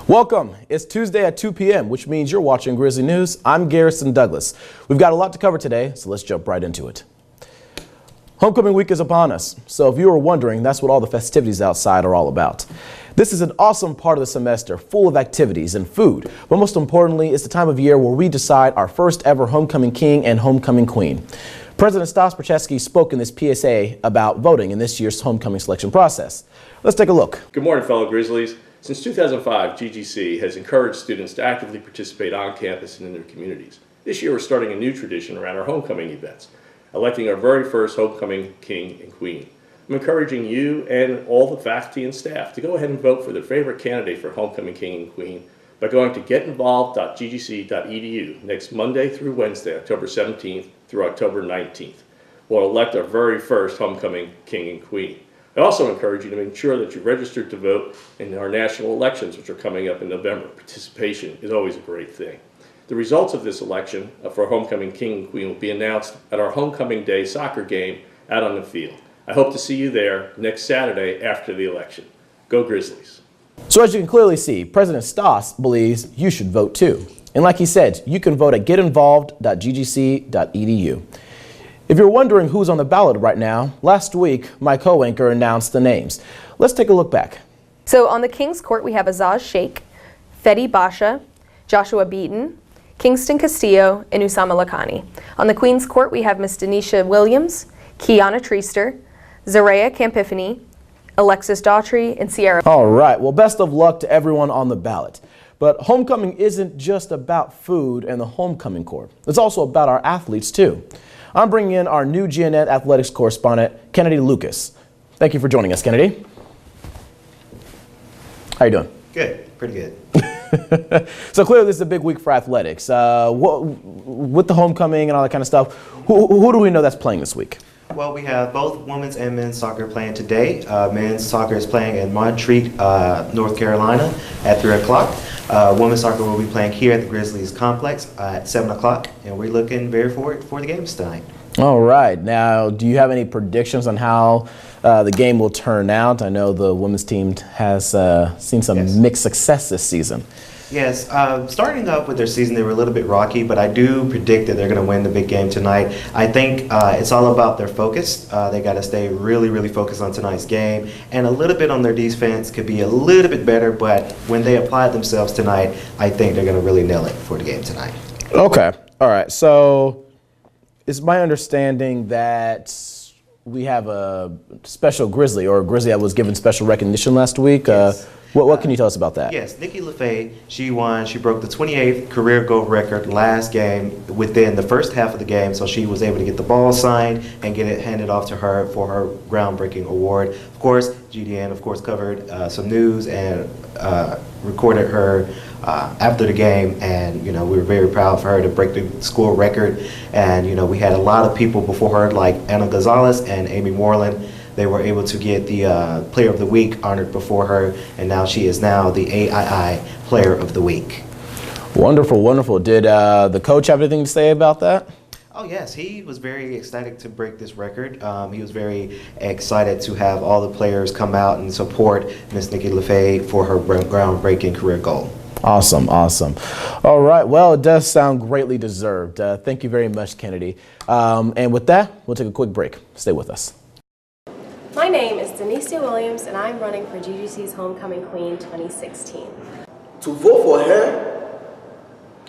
Welcome. It's Tuesday at 2 p.m., which means you're watching Grizzly News. I'm Garrison Douglas. We've got a lot to cover today, so let's jump right into it. Homecoming week is upon us, so if you were wondering, that's what all the festivities outside are all about. This is an awesome part of the semester, full of activities and food, but most importantly, it's the time of year where we decide our first ever homecoming king and homecoming queen. President Stas Percheski spoke in this PSA about voting in this year's homecoming selection process. Let's take a look. Good morning, fellow Grizzlies. Since 2005, GGC has encouraged students to actively participate on campus and in their communities. This year, we're starting a new tradition around our homecoming events, electing our very first homecoming king and queen. I'm encouraging you and all the faculty and staff to go ahead and vote for their favorite candidate for homecoming king and queen by going to getinvolved.ggc.edu next Monday through Wednesday, October 17th through October 19th. We'll elect our very first homecoming king and queen. I also encourage you to make sure that you're registered to vote in our national elections, which are coming up in November. Participation is always a great thing. The results of this election for homecoming king and queen will be announced at our homecoming day soccer game out on the field. I hope to see you there next Saturday after the election. Go Grizzlies. So as you can clearly see, President Stas believes you should vote too. And like he said, you can vote at getinvolved.ggc.edu. If you're wondering who's on the ballot right now, last week my co-anchor announced the names. Let's take a look back. So on the King's Court we have Azaz Sheikh, Fedi Basha, Joshua Beaton, Kingston Castillo, and Usama Lakhani. On the Queen's Court we have Miss Denisha Williams, Kiana Treaster, Zaria Campifany, Alexis Daughtry, and Sierra. All right, well, best of luck to everyone on the ballot. But homecoming isn't just about food and the homecoming court. It's also about our athletes too. I'm bringing in our new GNet athletics correspondent, Kennedy Lucas. Thank you for joining us, Kennedy. How you doing? Good, pretty good. So clearly this is a big week for athletics. With the homecoming and all that kind of stuff, who do we know that's playing this week? Well, we have both women's and men's soccer playing today. Men's soccer is playing in Montreat, North Carolina at 3 o'clock. Women's soccer will be playing here at the Grizzlies complex at 7 o'clock, and we're looking very forward for the games tonight. All right. Now, do you have any predictions on how the game will turn out? I know the women's team has seen some mixed success this season. Yes, starting off with their season, they were a little bit rocky, but I do predict that they're going to win the big game tonight. I think it's all about their focus. They got to stay really, really focused on tonight's game, and a little bit on their defense could be a little bit better, but when they apply themselves tonight, I think they're going to really nail it for the game tonight. Okay. All right. So it's my understanding that we have a special Grizzly, or a Grizzly that was given special recognition last week. Yes. What can you tell us about that? Yes, Nikki LaFay, she won. She broke the 28th career goal record last game within the first half of the game, so she was able to get the ball signed and get it handed off to her for her groundbreaking award. Of course, GDN, of course, covered some news and recorded her after the game, and we were very proud for her to break the score record. And we had a lot of people before her, like Anna Gonzalez and Amy Moreland. They were able to get the Player of the Week honored before her, and now she is now the AII Player of the Week. Wonderful, wonderful. Did the coach have anything to say about that? Oh yes, he was very ecstatic to break this record. He was very excited to have all the players come out and support Miss Nikki LaFay for her groundbreaking career goal. Awesome, awesome. All right, well, it does sound greatly deserved. Thank you very much, Kennedy. And with that, we'll take a quick break. Stay with us. My name is Denisha Williams, and I'm running for GGC's Homecoming Queen 2016. To vote for her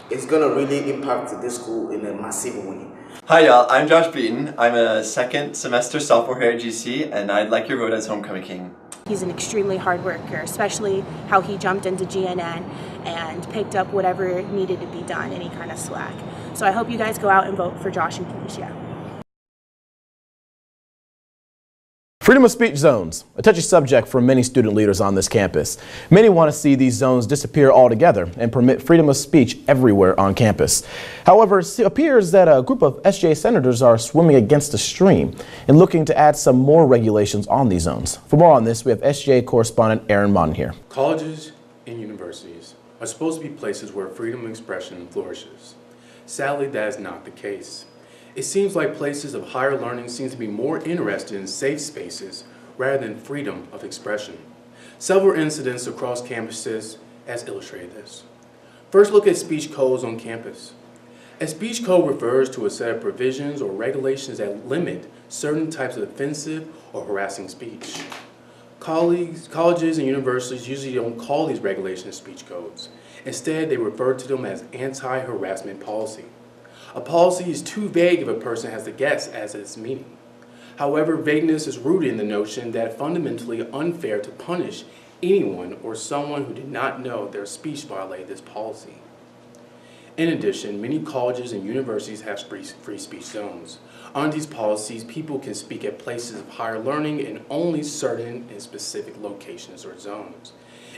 is going to really impact this school in a massive way. Hi y'all, I'm Josh Beaton. I'm a second semester sophomore here at GC, and I'd like your vote as Homecoming King. He's an extremely hard worker, especially how he jumped into GNN and picked up whatever needed to be done, any kind of slack. So I hope you guys go out and vote for Josh and Kenisha. Freedom of speech zones, a touchy subject for many student leaders on this campus. Many want to see these zones disappear altogether and permit freedom of speech everywhere on campus. However, it appears that a group of SJ senators are swimming against the stream and looking to add some more regulations on these zones. For more on this, we have SJ correspondent Aaron Mon here. Colleges and universities are supposed to be places where freedom of expression flourishes. Sadly, that is not the case. It seems like places of higher learning seem to be more interested in safe spaces rather than freedom of expression. Several incidents across campuses as illustrated this. First, look at speech codes on campus. A speech code refers to a set of provisions or regulations that limit certain types of offensive or harassing speech. Colleges and universities usually don't call these regulations speech codes. Instead, they refer to them as anti-harassment policy. A policy is too vague if a person has to guess as its meaning. However, vagueness is rooted in the notion that it's fundamentally unfair to punish anyone or someone who did not know their speech violated this policy. In addition, many colleges and universities have free speech zones. Under these policies, people can speak at places of higher learning in only certain and specific locations or zones.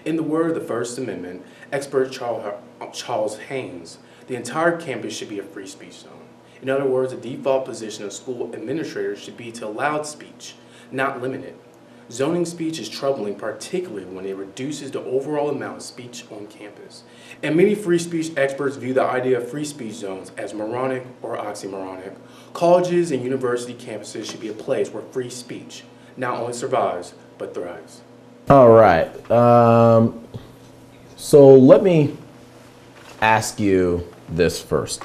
In the word of the First Amendment, expert Charles Haynes, the entire campus should be a free speech zone. In other words, the default position of school administrators should be to allow speech, not limit it. Zoning speech is troubling, particularly when it reduces the overall amount of speech on campus. And many free speech experts view the idea of free speech zones as moronic or oxymoronic. Colleges and university campuses should be a place where free speech not only survives, but thrives. All right. So let me ask you this first.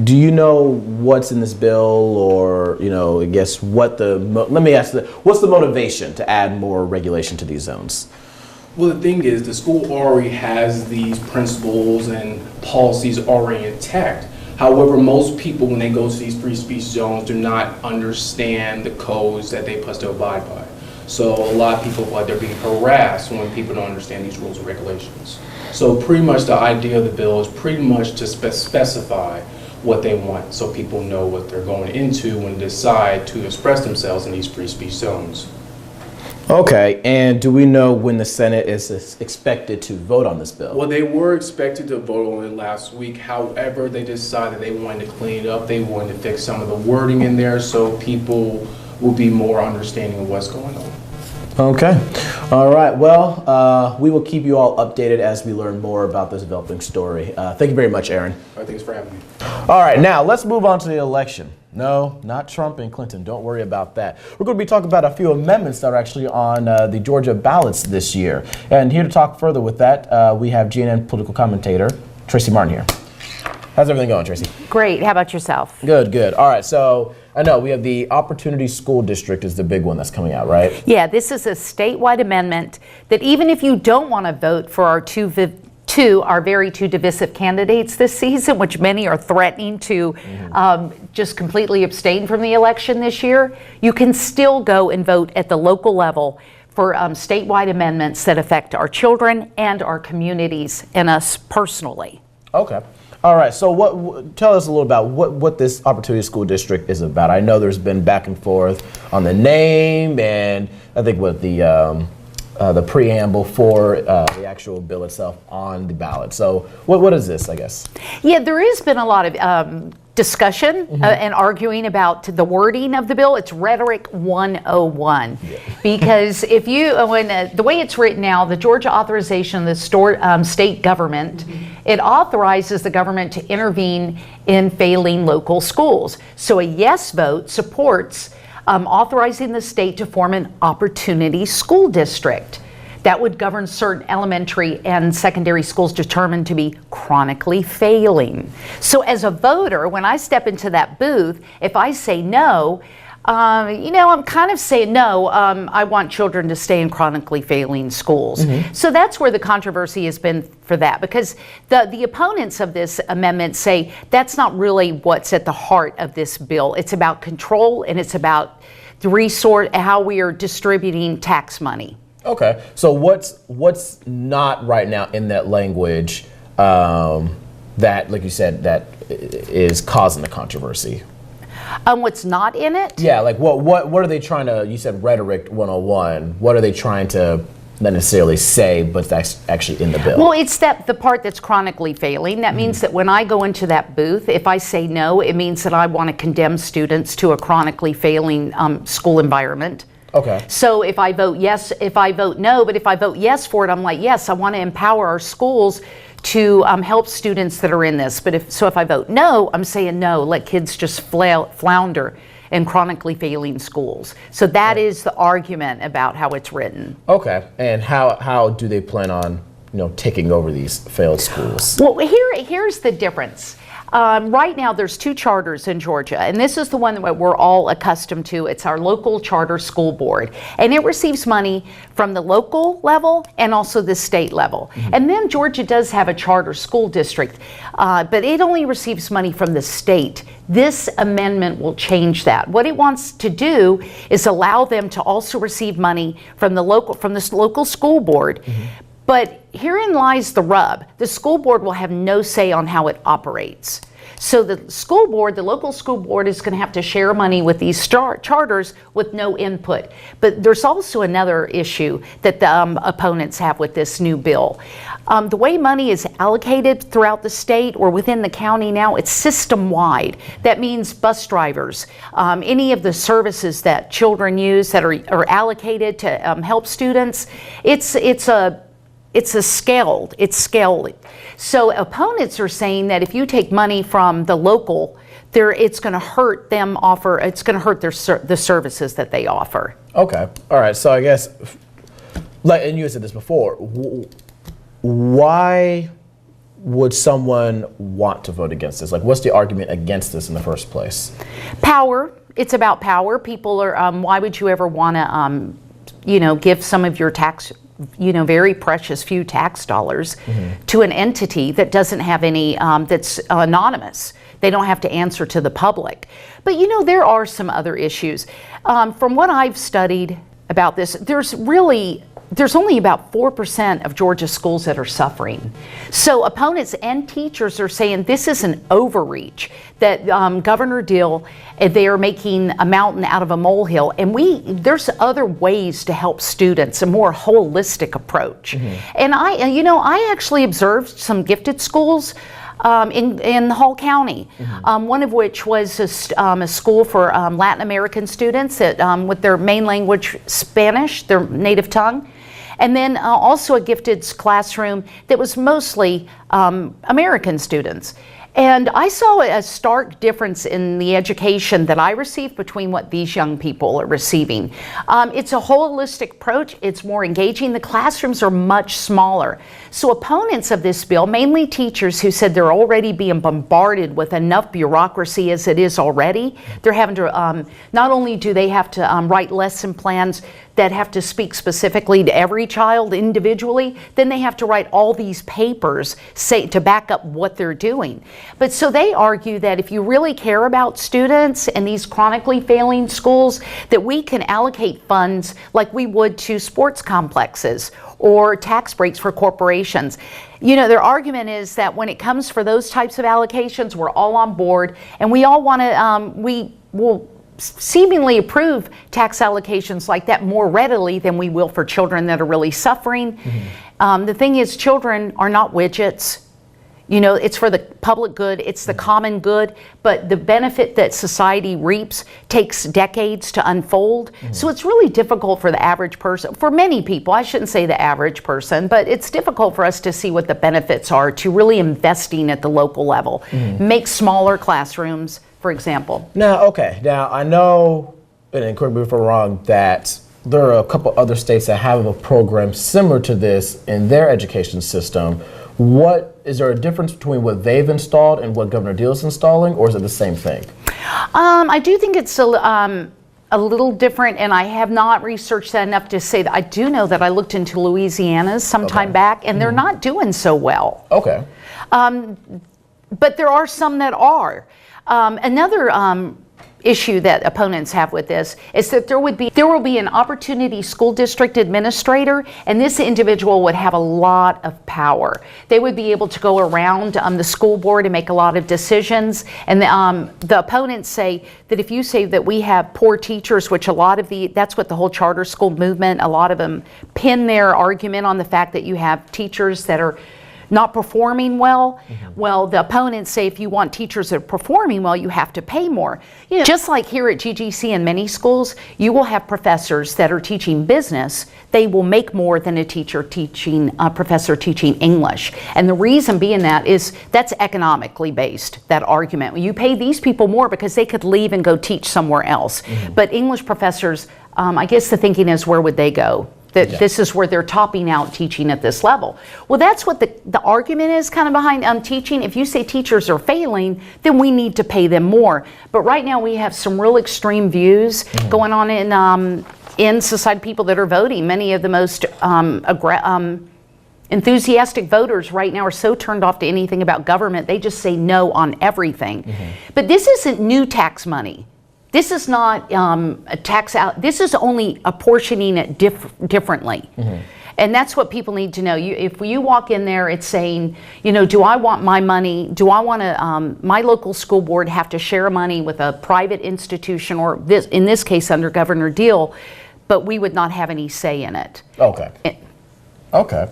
Do you know what's in this bill, or I guess what's the motivation to add more regulation to these zones? Well, the thing is, the school already has these principles and policies already intact. However, most people, when they go to these free speech zones, do not understand the codes that they're supposed to abide by. So a lot of people feel like they're being harassed when people don't understand these rules and regulations. So pretty much the idea of the bill is pretty much to specify what they want, so people know what they're going into when they decide to express themselves in these free speech zones. Okay, and do we know when the Senate is expected to vote on this bill? Well, they were expected to vote on it last week. However, they decided they wanted to clean it up. They wanted to fix some of the wording in there so people will be more understanding of what's going on. Okay. All right. Well, we will keep you all updated as we learn more about this developing story. Thank you very much, Aaron. All right, thanks for having me. All right. Now, let's move on to the election. No, not Trump and Clinton. Don't worry about that. We're going to be talking about a few amendments that are actually on the Georgia ballots this year. And here to talk further with that, we have GNN political commentator Tracy Martin here. How's everything going, Tracy? Great. How about yourself? Good, good. All right. So I know we have the Opportunity School District is the big one that's coming out, right? Yeah, this is a statewide amendment that even if you don't want to vote for our two very divisive candidates this season, which many are threatening to just completely abstain from the election this year, you can still go and vote at the local level for statewide amendments that affect our children and our communities and us personally. Okay. All right, so tell us a little about what this Opportunity School District is about. I know there's been back and forth on the name and I think what the preamble for the actual bill itself on the ballot. So what is this, I guess? Yeah, there has been a lot of discussion and arguing about the wording of the bill. It's rhetoric 101. Yeah. Because if you, the way it's written now, the Georgia authorization of the state government, it authorizes the government to intervene in failing local schools. So a yes vote supports authorizing the state to form an opportunity school district that would govern certain elementary and secondary schools determined to be chronically failing. So as a voter, when I step into that booth, if I say no, I'm kind of saying no, I want children to stay in chronically failing schools. So that's where the controversy has been for that, because the opponents of this amendment say that's not really what's at the heart of this bill. It's about control and it's about the how we are distributing tax money. Okay, so what's not right now in that language that, like you said, that is causing the controversy? What's not in it? Yeah, like what are they trying to, you said rhetoric 101, what are they trying to not necessarily say, but that's actually in the bill? Well, it's the part that's chronically failing. That means that when I go into that booth, if I say no, it means that I want to condemn students to a chronically failing school environment. Okay. So if I vote yes, if I vote no, but if I vote yes for it, I'm like, yes, I want to empower our schools to help students that are in this. But if I vote no, I'm saying no, let kids just flounder in chronically failing schools. So that is the argument about how it's written. Okay, and how do they plan on, taking over these failed schools? Well, here's the difference. Right now, there's 2 charters in Georgia, and this is the one that we're all accustomed to. It's our local charter school board, and it receives money from the local level and also the state level. And then Georgia does have a charter school district, but it only receives money from the state. This amendment will change that. What it wants to do is allow them to also receive money from the local school board. But herein lies the rub. The school board will have no say on how it operates. So the school board, the local school board, is going to have to share money with these charters with no input. But there's also another issue that the opponents have with this new bill. The way money is allocated throughout the state or within the county now, it's system-wide. That means bus drivers, any of the services that children use that are allocated to help students, it's scaled. So opponents are saying that if you take money from the local, it's going to hurt them it's going to hurt the services that they offer. Okay. All right. So I guess, and you said this before, why would someone want to vote against this? Like, what's the argument against this in the first place? Power. It's about power. People are, why would you ever want to, give some of your very precious few tax dollars to an entity that doesn't have any, that's anonymous. They don't have to answer to the public. But there are some other issues. From what I've studied about this, there's only about 4% of Georgia schools that are suffering. So opponents and teachers are saying this is an overreach, that Governor Deal, they are making a mountain out of a molehill, and there's other ways to help students, a more holistic approach. And I actually observed some gifted schools in Hall County, one of which was a school for Latin American students with their main language Spanish, their native tongue. And then also a gifted classroom that was mostly American students. And I saw a stark difference in the education that I received between what these young people are receiving. It's a holistic approach. It's more engaging. The classrooms are much smaller. So opponents of this bill, mainly teachers who said they're already being bombarded with enough bureaucracy as it is already. They're having to, not only do they have to write lesson plans that have to speak specifically to every child individually, then they have to write all these papers to back up what they're doing. But so they argue that if you really care about students and these chronically failing schools, that we can allocate funds like we would to sports complexes or tax breaks for corporations. Their argument is that when it comes for those types of allocations, we're all on board, and we all want to, we will seemingly approve tax allocations like that more readily than we will for children that are really suffering. The thing is, children are not widgets. It's for the public good, it's the common good, but the benefit that society reaps takes decades to unfold. So it's really difficult for the average person, for many people, I shouldn't say the average person, but it's difficult for us to see what the benefits are to really investing at the local level. Make smaller classrooms, for example. Now, I know, and correct me if I'm wrong, that there are a couple other states that have a program similar to this in their education system. Is there a difference between what they've installed and what Governor Deal is installing, or is it the same thing? I do think it's a little different, and I have not researched that enough to say that. I do know that I looked into Louisiana's sometime back, and they're not doing so well. Okay. But there are some that are. Another issue that opponents have with this is that there will be an opportunity school district administrator, and this individual would have a lot of power. They would be able to go around the school board and make a lot of decisions. And the opponents say that if you say that we have poor teachers, which that's what the whole charter school movement, a lot of them pin their argument on the fact that you have teachers that are not performing well. Well, the opponents say if you want teachers that are performing well, you have to pay more. Just like here at GGC in many schools, you will have professors that are teaching business. They will make more than a professor teaching English. And the reason being that's economically based, that argument. You pay these people more because they could leave and go teach somewhere else. But English professors, I guess the thinking is, where would they go? that this is where they're topping out teaching at this level. Well, that's what the argument is kind of behind teaching. If you say teachers are failing, then we need to pay them more. But right now we have some real extreme views going on in society, people that are voting. Many of the most enthusiastic voters right now are so turned off to anything about government, they just say no on everything. But this isn't new tax money. This is not a tax out. This is only apportioning it differently. And that's what people need to know. If you walk in there, it's saying, you know, do I want my money? Do I want to, my local school board have to share money with a private institution, or this, in this case, under Governor Deal, but we would not have any say in it. Okay. Okay.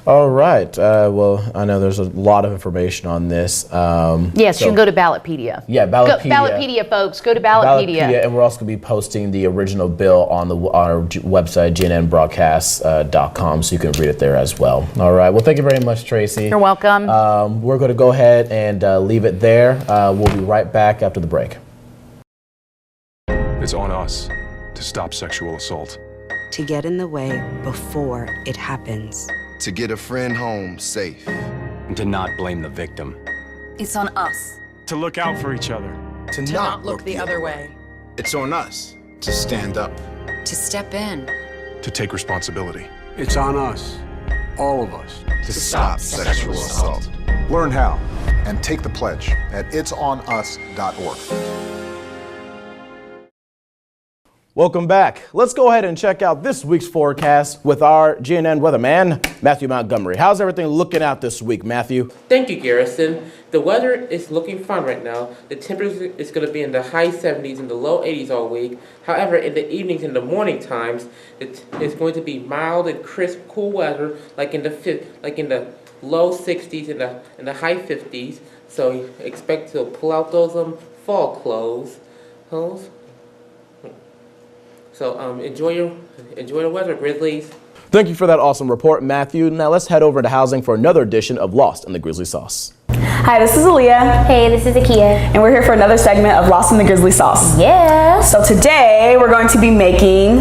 All right. Well, I know there's a lot of information on this. Yes, you can go to Ballotpedia. Yeah, Ballotpedia. Ballotpedia, folks. Go to Ballotpedia. And we're also going to be posting the original bill on our website, gnnbroadcast.com, so you can read it there as well. All right. Well, thank you very much, Tracy. You're welcome. We're going to go ahead and leave it there. We'll be right back after the break. It's on us to stop sexual assault. To get in the way before it happens. To get a friend home safe. And to not blame the victim. It's on us. To look out for each other. To not look the other way. It's on us to stand up. To step in. To take responsibility. It's on us, all of us, to stop sexual assault. Learn how and take the pledge at itsonus.org. Welcome back. Let's go ahead and check out this week's forecast with our GNN weatherman, Matthew Montgomery. How's everything looking out this week, Matthew? Thank you, Garrison. The weather is looking fine right now. The temperature is going to be in the high 70s and the low 80s all week. However, in the evenings and the morning times, it's going to be mild and crisp, cool weather, like in the low 60s and the high 50s. So expect to pull out those fall clothes. So enjoy the weather, Grizzlies. Thank you for that awesome report, Matthew. Now let's head over to housing for another edition of Lost in the Grizzly Sauce. Hi, this is Aaliyah. Hey, this is Akia. And we're here for another segment of Lost in the Grizzly Sauce. Yeah. So today we're going to be making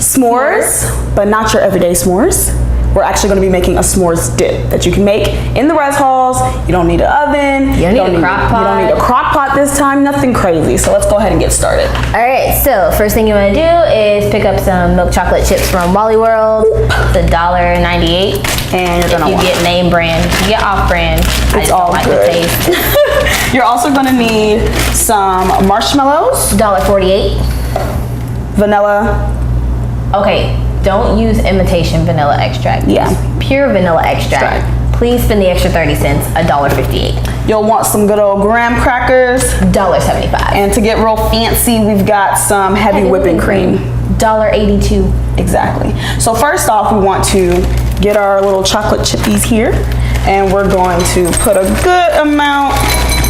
s'mores, but not your everyday s'mores. We're actually going to be making a s'mores dip that you can make in the res halls. You don't need an oven. You don't need a crock pot. You don't need a crock pot this time. Nothing crazy. So let's go ahead and get started. All right. So first thing you want to do is pick up some milk chocolate chips from Wally World. It's $1.98. And you're gonna if you get name brand, you get off brand. It's all like the taste. You're also going to need some marshmallows. $1.48. Vanilla. Okay. Don't use imitation vanilla extract. Yeah. Use pure vanilla extract. Please spend the extra 30 cents, $1.58. You'll want some good old graham crackers. $1.75. And to get real fancy, we've got some heavy whipping cream. $1.82. Exactly. So first off, we want to get our little chocolate chippies here. And we're going to put a good amount.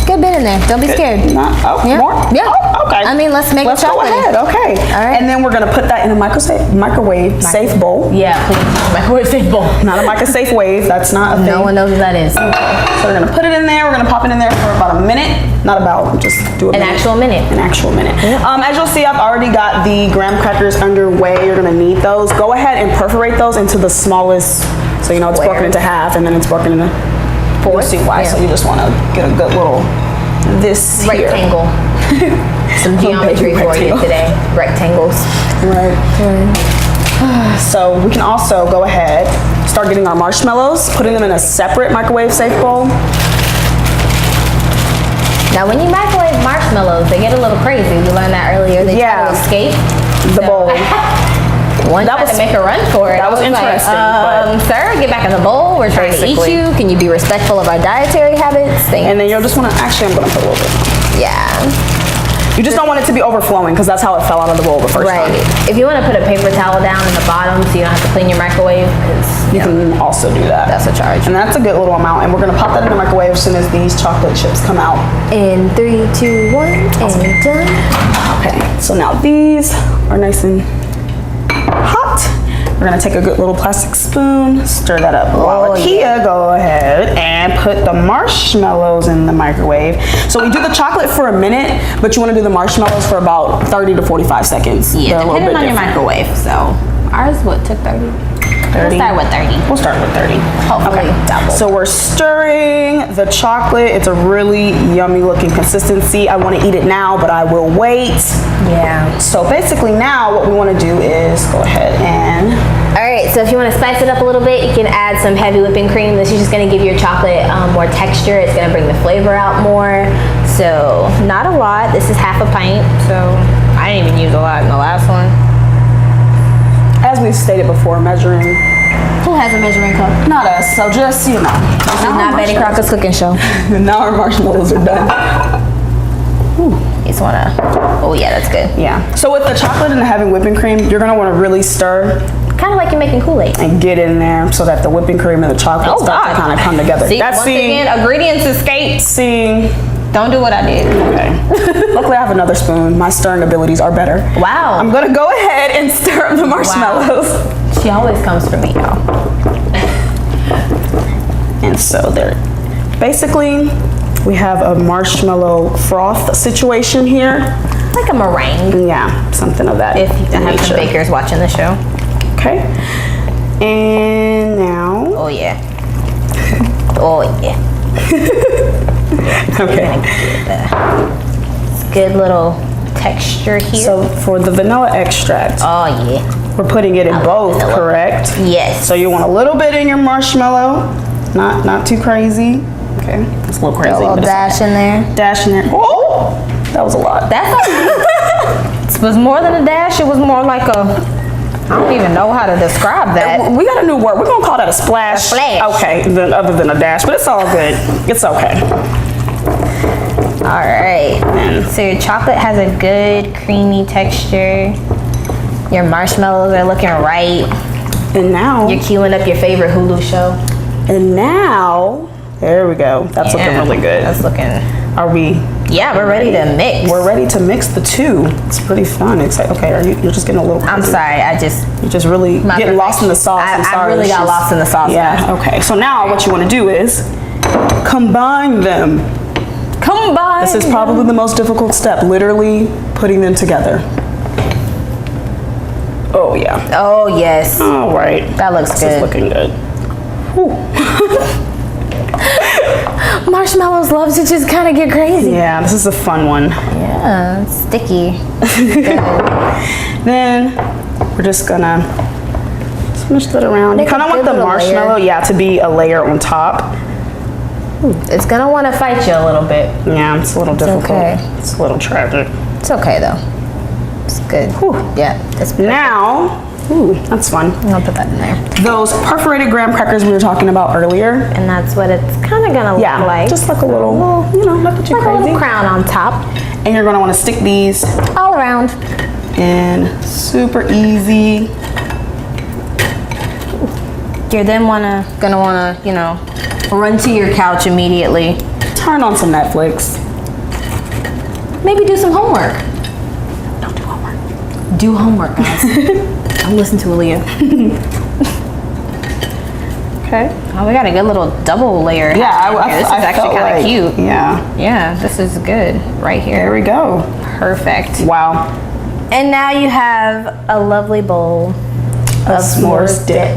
Good bit in there. Don't be scared. More? Yeah. Oh, okay. I mean, let's make Let's it chocolate. go ahead. Okay. All right. And then we're going to put that in a microwave safe bowl. Yeah, please. Microwave safe bowl. Not a microwave wave. That's not a thing. No one knows what that is. Okay. So we're going to put it in there. We're going to pop it in there for about a minute. Not about, just do a minute. An actual minute. An actual minute. Yeah. As you'll see, I've already got the graham crackers underway. You're going to need those. Go ahead and perforate those into the smallest, so you know it's broken into half, and then it's broken into four. You'll see why. Yeah. So you just want to get a good little rectangle. Some geometry for you today. Rectangles. Right. So we can also go ahead, start getting our marshmallows, putting them in a separate microwave safe bowl. Now when you microwave marshmallows, they get a little crazy. We learned that earlier. They try to escape the bowl. One tried to make a run for it. That was interesting. Like, sir, get back in the bowl. We're trying to eat you. Can you be respectful of our dietary habits? And then you'll just want to, actually I'm going to put a little bit. Yeah. You just don't want it to be overflowing because that's how it fell out of the bowl the first time. If you want to put a paper towel down in the bottom so you don't have to clean your microwave, you can also do that. That's a charge. And that's a good little amount. And we're going to pop that in the microwave as soon as these chocolate chips come out. In 3, 2, 1, and done. Okay, so now these are nice and hot. We're gonna take a good little plastic spoon, stir that up. While Akia, go ahead and put the marshmallows in the microwave. So we do the chocolate for a minute, but you wanna do the marshmallows for about 30 to 45 seconds. Yeah, depending on your microwave, so. Ours what took 30. 30? We'll start with 30. We'll start with 30. Hopefully double. So we're stirring the chocolate. It's a really yummy looking consistency. I want to eat it now, but I will wait. Yeah. So basically now what we want to do is go ahead and... Alright, so if you want to spice it up a little bit, you can add some heavy whipping cream. This is just going to give your chocolate more texture. It's going to bring the flavor out more. So not a lot. This is half a pint. So I didn't even use a lot in the last one. As we've stated before, measuring... Who has a measuring cup? Not us, so just, you know. This is not Betty Crockett's cooking show. Now our marshmallows are done. Ooh, you just wanna, oh yeah, that's good. Yeah, so with the chocolate and the heavy whipping cream, you're gonna wanna really stir. Kind of like you're making Kool-Aid. And get in there so that the whipping cream and the chocolate start to kind of come together. See, once again, ingredients escape. See. Don't do what I did. Okay. Luckily I have another spoon. My stirring abilities are better. Wow. I'm gonna go ahead and stir up the marshmallows. Wow. She always comes for me, y'all. And so there, basically, we have a marshmallow froth situation here. Like a meringue. Yeah, something of that If you have some bakers watching the show. Okay. And now. Oh yeah. Oh yeah. Okay. It's good little texture here. So for the vanilla extract. Oh yeah. We're putting it in both, correct? Yes. So you want a little bit in your marshmallow, not too crazy. Okay, it's a little crazy. A little dash in there. Dash in there. Oh, that was a lot. It was more than a dash. It was more like a. I don't even know how to describe that. We got a new word. We're gonna call that a splash. A splash. Okay, then other than a dash, but it's all good. It's okay. All right. So your chocolate has a good creamy texture. Your marshmallows are looking right. And now you're queuing up your favorite Hulu show. And now, there we go. That's looking really good. That's looking. Are we? Yeah, we're ready to mix. We're ready to mix the two. It's pretty fun. It's like, okay, you're just getting a little crazy. I'm sorry, you're just really getting lost in the sauce. I really got lost in the sauce. Yeah, okay. So now what you want to do is combine them. Combine. This is probably the most difficult step, literally putting them together. Oh yeah. Oh yes. All right. That looks good. This is looking good. Marshmallows love to just kind of get crazy. Yeah, this is a fun one. Yeah, it's sticky. Then we're just gonna smush that around. You kind of want the marshmallow, to be a layer on top. It's gonna want to fight you a little bit. Yeah, it's a little difficult. Okay. It's a little tragic. It's okay though. It's good. Whew. Yeah, that's perfect. Now, ooh, that's fun. I'll put that in there. Those perforated graham crackers we were talking about earlier. And that's what it's kind of gonna look like. Just like a little, you know, nothing too like crazy. A little crown on top. And you're gonna want to stick these all around. And super easy. You're then gonna wanna, you know, run to your couch immediately. Turn on some Netflix. Maybe do some homework. Don't do homework. Do homework, guys. Don't listen to Aaliyah. Okay. Oh, we got a good little double layer. Yeah, this is actually kind of cute. Yeah. Yeah, this is good right here. There we go. Perfect. Wow. And now you have a lovely bowl of s'mores dip.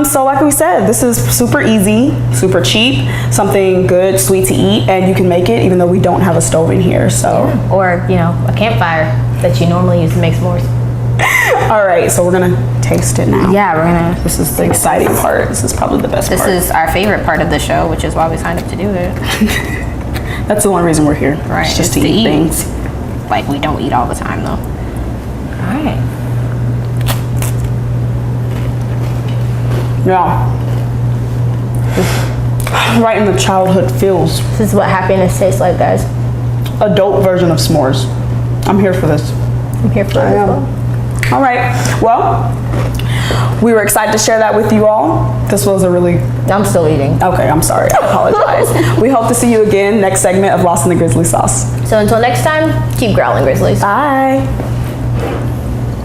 So like we said, this is super easy, super cheap, something good, sweet to eat, and you can make it even though we don't have a stove in here, so. Yeah. Or, you know, a campfire that you normally use to make s'mores. All right, so we're gonna taste it now. Yeah, we're gonna. This is the exciting part. This is probably the best part. This is our favorite part of the show, which is why we signed up to do it. That's the only reason we're here. Right. It's just to eat things. Like we don't eat all the time though. All right. Yeah. Right in the childhood feels. This is what happiness tastes like, guys. Adult version of s'mores. I'm here for this. I'm here for it as well. All right. Well, we were excited to share that with you all. This was a really... I'm still eating. Okay, I'm sorry. I apologize. We hope to see you again next segment of Lost in the Grizzly Sauce. So until next time, keep growling, Grizzlies. Bye.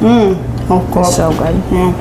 Oh, it's so good. Yeah.